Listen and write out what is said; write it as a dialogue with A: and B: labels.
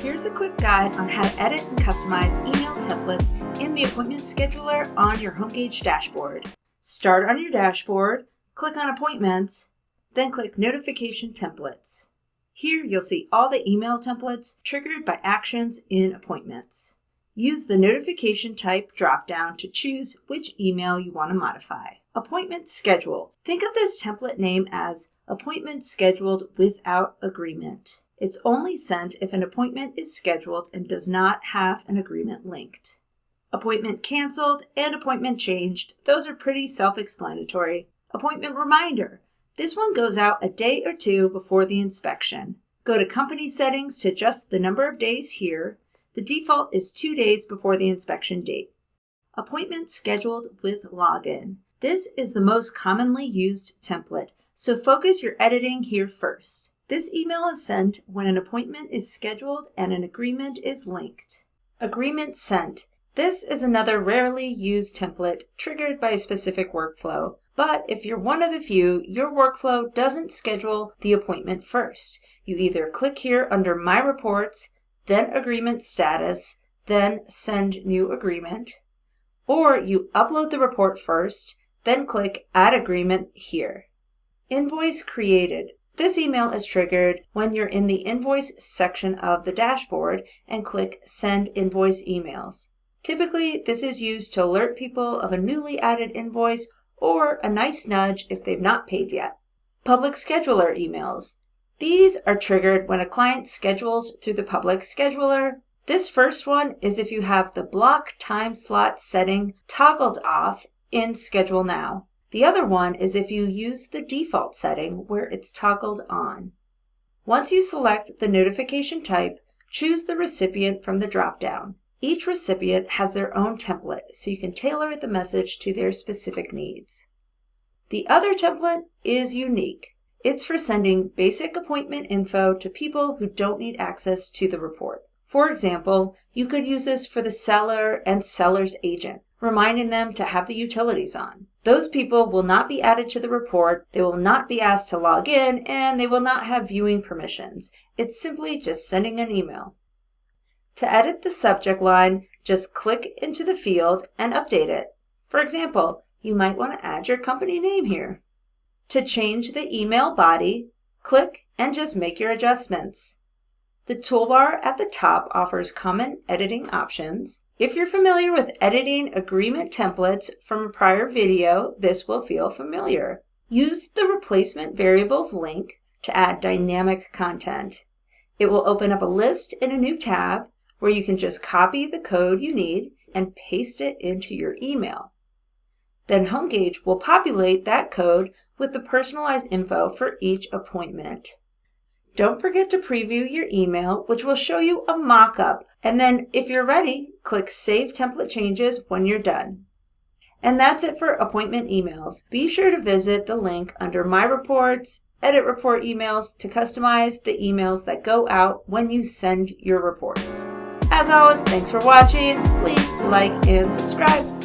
A: Here's a quick guide on how to edit and customize email templates in the appointment scheduler on your HomeGauge dashboard. Start on your dashboard, click on Appointments, then click Notification Templates. Here you'll see all the email templates triggered by actions in Appointments. Use the Notification Type dropdown to choose which email you want to modify. Appointment Scheduled. Think of this template name as Appointment Scheduled Without Agreement. It's only sent if an appointment is scheduled and does not have an agreement linked. Appointment Canceled and Appointment Changed. Those are pretty self-explanatory. Appointment Reminder. This one goes out a day or two before the inspection. Go to Company Settings to adjust the number of days here. The default is 2 days before the inspection date. Appointment Scheduled with Login. This is the most commonly used template, so focus your editing here first. This email is sent when an appointment is scheduled and an agreement is linked. Agreement Sent. This is another rarely used template triggered by a specific workflow. But if you're one of the few, your workflow doesn't schedule the appointment first. You either click here under My Reports, then Agreement Status, then Send New Agreement, or you upload the report first, then click Add Agreement here. Invoice Created. This email is triggered when you're in the Invoice section of the dashboard and click Send Invoice Emails. Typically, this is used to alert people of a newly added invoice or a nice nudge if they've not paid yet. Public Scheduler Emails. These are triggered when a client schedules through the public scheduler. This first one is if you have the block time slot setting toggled off in Schedule Now. The other one is if you use the default setting where it's toggled on. Once you select the notification type, choose the recipient from the dropdown. Each recipient has their own template, so you can tailor the message to their specific needs. The other template is unique. It's for sending basic appointment info to people who don't need access to the report. For example, you could use this for the seller and seller's agent, reminding them to have the utilities on. Those people will not be added to the report, they will not be asked to log in, and they will not have viewing permissions. It's simply just sending an email. To edit the subject line, just click into the field and update it. For example, you might want to add your company name here. To change the email body, click and just make your adjustments. The toolbar at the top offers common editing options. If you're familiar with editing agreement templates from a prior video, this will feel familiar. Use the replacement variables link to add dynamic content. It will open up a list in a new tab where you can just copy the code you need and paste it into your email. Then HomeGauge will populate that code with the personalized info for each appointment. Don't forget to preview your email, which will show you a mock-up, and then if you're ready, click Save Template Changes when you're done. And that's it for appointment emails. Be sure to visit the link under My Reports, Edit Report Emails to customize the emails that go out when you send your reports. As always, thanks for watching. Please like and subscribe.